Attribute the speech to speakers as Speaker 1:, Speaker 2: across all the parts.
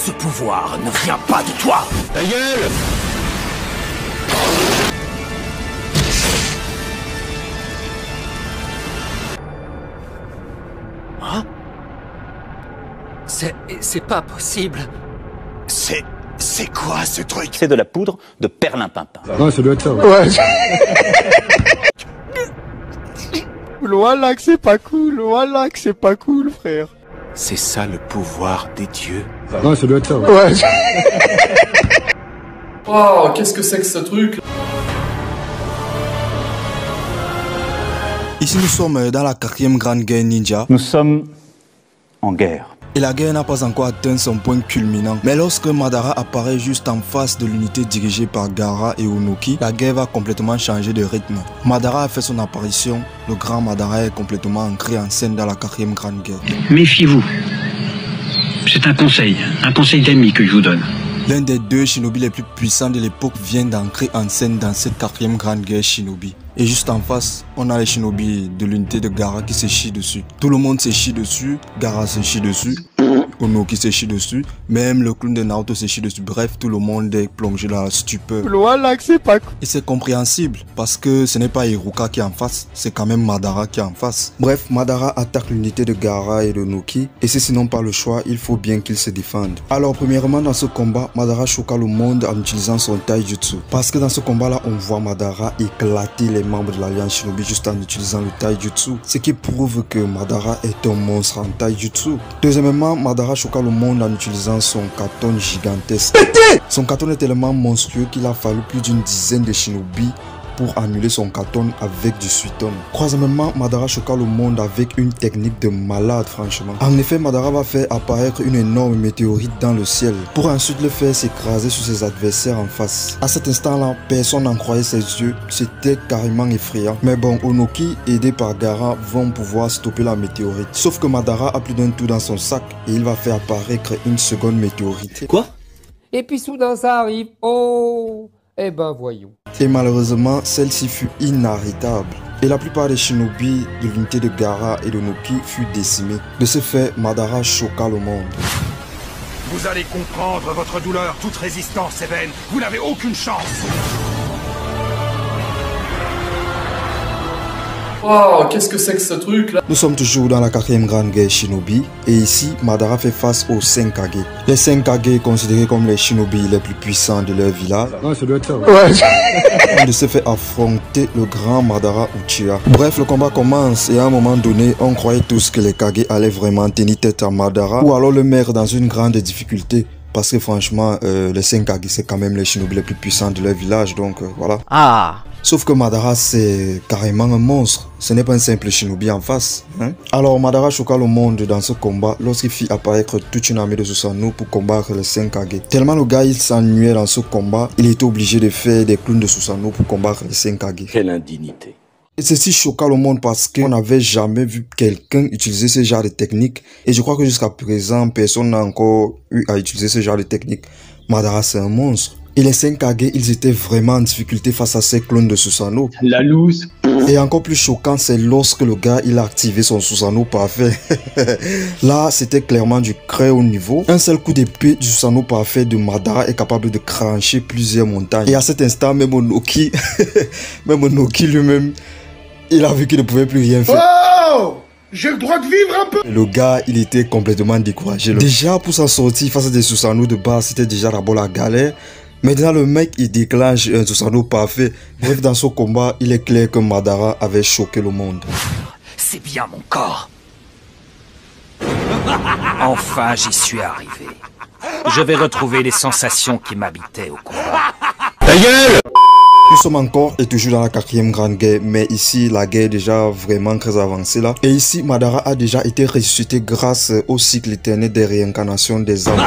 Speaker 1: Ce pouvoir ne vient pas de toi.
Speaker 2: Ta gueule!
Speaker 1: Hein? C'est pas possible. C'est quoi ce truc?
Speaker 3: C'est de la poudre de perlimpinpin.
Speaker 4: Ouais, ça doit être ça.
Speaker 2: Ouais.
Speaker 5: Voilà que c'est pas cool, voilà que c'est pas cool, frère.
Speaker 1: C'est ça le pouvoir des dieux.
Speaker 4: Ouais, ça doit être ça.
Speaker 2: Ouais.
Speaker 6: Oh, qu'est-ce que c'est que ce truc?
Speaker 7: Ici nous sommes dans la 4e grande guerre ninja.
Speaker 3: Nous sommes en guerre.
Speaker 7: Et la guerre n'a pas encore atteint son point culminant. Mais lorsque Madara apparaît juste en face de l'unité dirigée par Gaara et Onoki, la guerre va complètement changer de rythme. Madara a fait son apparition, le grand Madara est complètement ancré en scène dans la 4e grande guerre.
Speaker 8: Méfiez-vous. C'est un conseil d'ami que je vous donne.
Speaker 7: L'un des 2 shinobi les plus puissants de l'époque vient d'entrer en scène dans cette 4e grande guerre shinobi. Et juste en face, on a les shinobi de l'unité de Gaara qui se chient dessus. Tout le monde se chie dessus, Gaara se chie dessus, Onoki se chie dessus, même le clown de Naruto se chie dessus. Bref, tout le monde est plongé dans la stupeur.
Speaker 5: Voilà que c'est pas cool.
Speaker 7: Et c'est compréhensible, parce que ce n'est pas Iruka qui est en face, c'est quand même Madara qui est en face. Bref, Madara attaque l'unité de Gaara et de Onoki, et si sinon pas le choix, il faut bien qu'ils se défendent. Alors premièrement dans ce combat, Madara choqua le monde en utilisant son taijutsu. Parce que dans ce combat-là, on voit Madara éclater les membres de l'Alliance Shinobi juste en utilisant le taijutsu. Ce qui prouve que Madara est un monstre en taijutsu. Deuxièmement, Madara choqua le monde en utilisant son katon gigantesque. Son katon est tellement monstrueux qu'il a fallu plus d'une dizaine de shinobi pour annuler son katon avec du suiton. Troisièmement, Madara choqua le monde avec une technique de malade franchement. En effet, Madara va faire apparaître une énorme météorite dans le ciel pour ensuite le faire s'écraser sur ses adversaires en face. À cet instant-là, personne n'en croyait ses yeux, c'était carrément effrayant. Mais bon, Onoki, aidé par Gaara, vont pouvoir stopper la météorite. Sauf que Madara a plus d'un tour dans son sac et il va faire apparaître une seconde météorite.
Speaker 3: Quoi?
Speaker 9: Et puis soudain ça arrive. Oh! Eh ben voyons.
Speaker 7: Et malheureusement, celle-ci fut inarrêtable. Et la plupart des shinobi de l'unité de Gaara et de Onoki furent décimés. De ce fait, Madara choqua le monde.
Speaker 1: Vous allez comprendre votre douleur. Toute résistance est vaine. Vous n'avez aucune chance.
Speaker 6: Oh, qu'est-ce que c'est que ce truc là?
Speaker 7: Nous sommes toujours dans la 4e grande guerre shinobi et ici Madara fait face aux 5 Kage. Les 5 Kage considérés comme les shinobi les plus puissants de leur village.
Speaker 4: Ouais, ça doit être ça.
Speaker 7: Ouais. On se fait affronter le grand Madara Uchiha. Bref, le combat commence et à un moment donné, on croyait tous que les Kage allaient vraiment tenir tête à Madara ou alors le mettre dans une grande difficulté. Parce que franchement, les 5 Kage c'est quand même les shinobi les plus puissants de leur village, donc voilà.
Speaker 9: Ah!
Speaker 7: Sauf que Madara c'est carrément un monstre, ce n'est pas un simple shinobi en face. Hein? Alors Madara choqua le monde dans ce combat lorsqu'il fit apparaître toute une armée de Susanoo pour combattre les 5 Kage. Tellement le gars il s'ennuyait dans ce combat, il était obligé de faire des clowns de Susanoo pour combattre les 5 Kage.
Speaker 3: Quelle indignité.
Speaker 7: Et ceci choqua le monde parce qu'on n'avait jamais vu quelqu'un utiliser ce genre de technique. Et je crois que jusqu'à présent, personne n'a encore eu à utiliser ce genre de technique. Madara c'est un monstre. Et les 5 Kage, ils étaient vraiment en difficulté face à ces clones de Susanoo.
Speaker 8: La loose.
Speaker 7: Et encore plus choquant, c'est lorsque le gars, il a activé son Susanoo parfait. Là, c'était clairement du très haut niveau. Un seul coup d'épée du Susanoo parfait de Madara est capable de crancher plusieurs montagnes. Et à cet instant, même Onoki, lui-même, il a vu qu'il ne pouvait plus rien faire.
Speaker 2: Oh! J'ai le droit de vivre un peu!
Speaker 7: Le gars, il était complètement découragé. Déjà, pour s'en sortir face à des Susanoo de base, c'était déjà d'abord la galère. Maintenant, le mec, il déclenche un Susanoo parfait. Bref, dans ce combat, il est clair que Madara avait choqué le monde.
Speaker 1: C'est bien mon corps. Enfin, j'y suis arrivé. Je vais retrouver les sensations qui m'habitaient au combat.
Speaker 2: Ta gueule!
Speaker 7: Nous sommes encore et toujours dans la 4e grande guerre, mais ici la guerre est déjà vraiment très avancée là. Et ici Madara a déjà été ressuscité grâce au cycle éternel des réincarnations des âmes.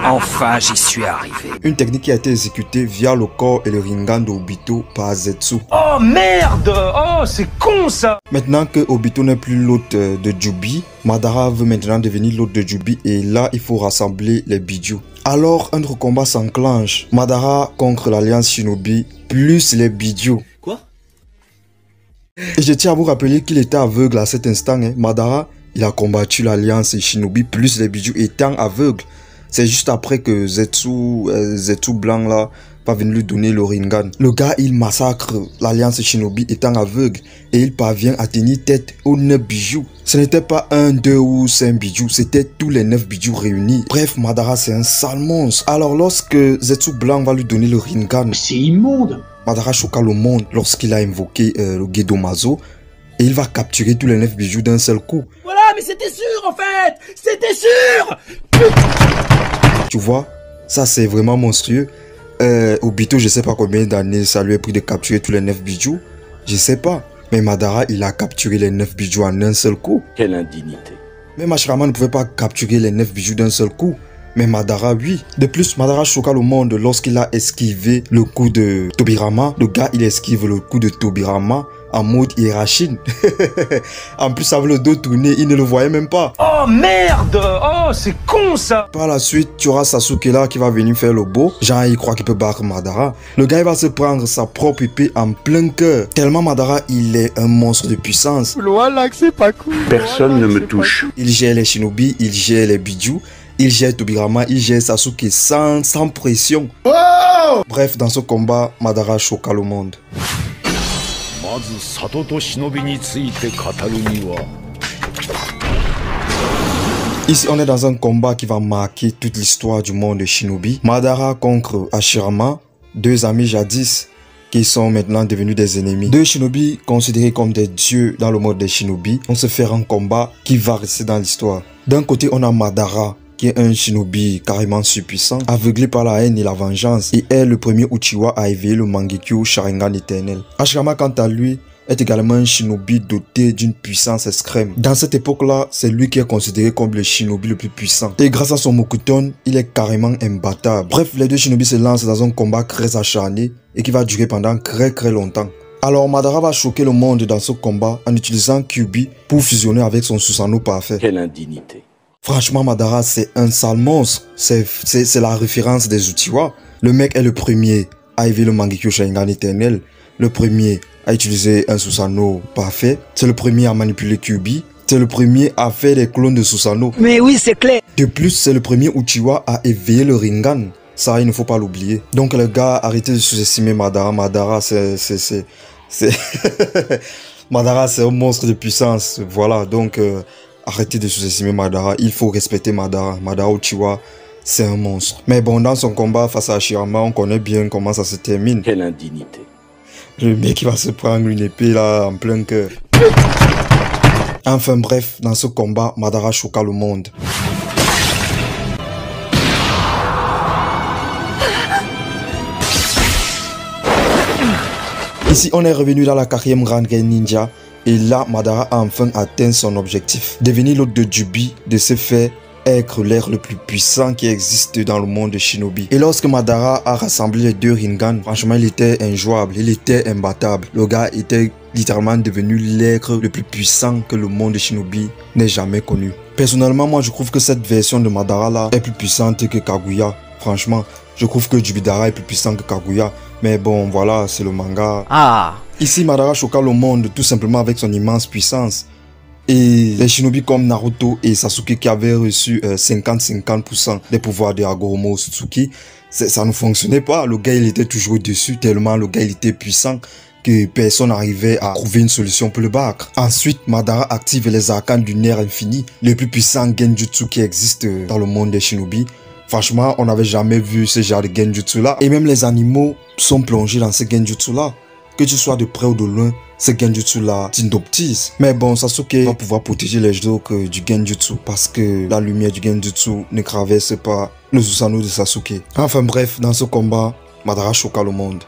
Speaker 1: Enfin, j'y suis arrivé.
Speaker 7: Une technique qui a été exécutée via le corps et le rinnegan d'Obito par Zetsu.
Speaker 2: Oh merde! Oh, c'est con ça!
Speaker 7: Maintenant que Obito n'est plus l'hôte de Jubi, Madara veut maintenant devenir l'hôte de Jubi et là il faut rassembler les Biju. Alors un autre combat s'enclenche. Madara contre l'Alliance Shinobi plus les Biju.
Speaker 3: Quoi?
Speaker 7: Et je tiens à vous rappeler qu'il était aveugle à cet instant. Hein. Madara, il a combattu l'Alliance Shinobi plus les Biju étant aveugle. C'est juste après que Zetsu blanc là va venir lui donner le Rinnegan. Le gars, il massacre l'Alliance Shinobi étant aveugle et il parvient à tenir tête aux 9 bijoux. Ce n'était pas 1, 2 ou 5 bijoux, c'était tous les 9 bijoux réunis. Bref, Madara c'est un sale monstre. Alors lorsque Zetsu blanc va lui donner le Rinnegan,
Speaker 8: C'est immonde.
Speaker 7: Madara choqua le monde lorsqu'il a invoqué le Gedomazo et il va capturer tous les 9 bijoux d'un seul coup.
Speaker 2: Voilà, mais c'était sûr en fait. C'était sûr.
Speaker 7: Tu vois, ça c'est vraiment monstrueux. Obito, je sais pas combien d'années ça lui a pris de capturer tous les 9 bijoux. Je sais pas. Mais Madara, il a capturé les 9 bijoux en un seul coup.
Speaker 3: Quelle indignité.
Speaker 7: Même Hashirama ne pouvait pas capturer les 9 bijoux d'un seul coup. Mais Madara, oui. De plus, Madara choqua le monde lorsqu'il a esquivé le coup de Tobirama. Le gars, il esquive le coup de Tobirama en mode Hirachine. En plus, avec le dos tourné, il ne le voyait même pas.
Speaker 2: Oh merde. Oh, c'est con ça.
Speaker 7: Par la suite, tu auras Sasuke là qui va venir faire le beau. Genre, il croit qu'il peut battre Madara. Le gars, il va se prendre sa propre épée en plein cœur. Tellement Madara, il est un monstre de puissance.
Speaker 5: Voilà que c'est pas cool.
Speaker 3: Personne ne me touche.
Speaker 7: Il gère les shinobi, il gère les bijoux, il gère Tobirama, il gère Sasuke sans pression.
Speaker 2: Oh.
Speaker 7: Bref, dans ce combat, Madara choqua le monde. Ici, on est dans un combat qui va marquer toute l'histoire du monde de Shinobi. Madara contre Hashirama, deux amis jadis qui sont maintenant devenus des ennemis. Deux Shinobi considérés comme des dieux dans le monde des Shinobi vont se faire un combat qui va rester dans l'histoire. D'un côté, on a Madara, qui est un shinobi carrément surpuissant, aveuglé par la haine et la vengeance, et est le premier Uchiwa à éveiller le Mangekyo Sharingan éternel. Hashirama, quant à lui, est également un shinobi doté d'une puissance extrême. Dans cette époque-là, c'est lui qui est considéré comme le shinobi le plus puissant. Et grâce à son Mokuton, il est carrément imbattable. Bref, les deux shinobi se lancent dans un combat très acharné et qui va durer pendant très longtemps. Alors Madara va choquer le monde dans ce combat en utilisant Kyuubi pour fusionner avec son Susanoo parfait.
Speaker 3: Quelle indignité.
Speaker 7: Franchement, Madara, c'est un sale monstre. C'est la référence des Uchiwa. Le mec est le premier à éveiller le Mangekyo Sharingan éternel. Le premier à utiliser un Susanoo parfait. C'est le premier à manipuler Kyuubi. C'est le premier à faire des clones de Susanoo.
Speaker 9: Mais oui, c'est clair.
Speaker 7: De plus, c'est le premier Uchiwa à éveiller le Rinnegan. Ça, il ne faut pas l'oublier. Donc les gars, arrêtez de sous-estimer Madara. Madara, c'est... Madara, c'est un monstre de puissance. Voilà, donc... arrêtez de sous-estimer Madara, il faut respecter Madara. Madara Uchiwa, c'est un monstre. Mais bon, dans son combat face à Hashirama, on connaît bien comment ça se termine.
Speaker 3: Quelle indignité.
Speaker 7: Le mec, il va se prendre une épée là, en plein cœur. Enfin bref, dans ce combat, Madara choqua le monde. Ici, on est revenu dans la 4e grande guerre ninja. Et là, Madara a enfin atteint son objectif. Devenir l'hôte de Jubi, de se faire être l'être le plus puissant qui existe dans le monde de Shinobi. Et lorsque Madara a rassemblé les deux Rinnegan, franchement, il était injouable, il était imbattable. Le gars était littéralement devenu l'être le plus puissant que le monde de Shinobi n'ait jamais connu. Personnellement, moi, je trouve que cette version de Madara là est plus puissante que Kaguya. Franchement, je trouve que Jubidara est plus puissant que Kaguya. Mais bon, voilà, c'est le manga.
Speaker 9: Ah.
Speaker 7: Ici, Madara choqua le monde tout simplement avec son immense puissance. Et les shinobi comme Naruto et Sasuke qui avaient reçu 50-50% des pouvoirs de Hagoromo Otsutsuki, ça ne fonctionnait pas. Le gars, il était toujours au-dessus tellement le gars, il était puissant que personne n'arrivait à trouver une solution pour le battre. Ensuite, Madara active les arcanes du nerf infini, le plus puissant genjutsu qui existe dans le monde des shinobi. Franchement, on n'avait jamais vu ce genre de genjutsu là. Et même les animaux sont plongés dans ce genjutsu là. Que tu sois de près ou de loin, ce genjutsu là t'hypnotise. Mais bon, Sasuke va pouvoir protéger les Joke du genjutsu parce que la lumière du genjutsu ne traverse pas le Susanoo de Sasuke. Enfin bref, dans ce combat, Madara choqua le monde.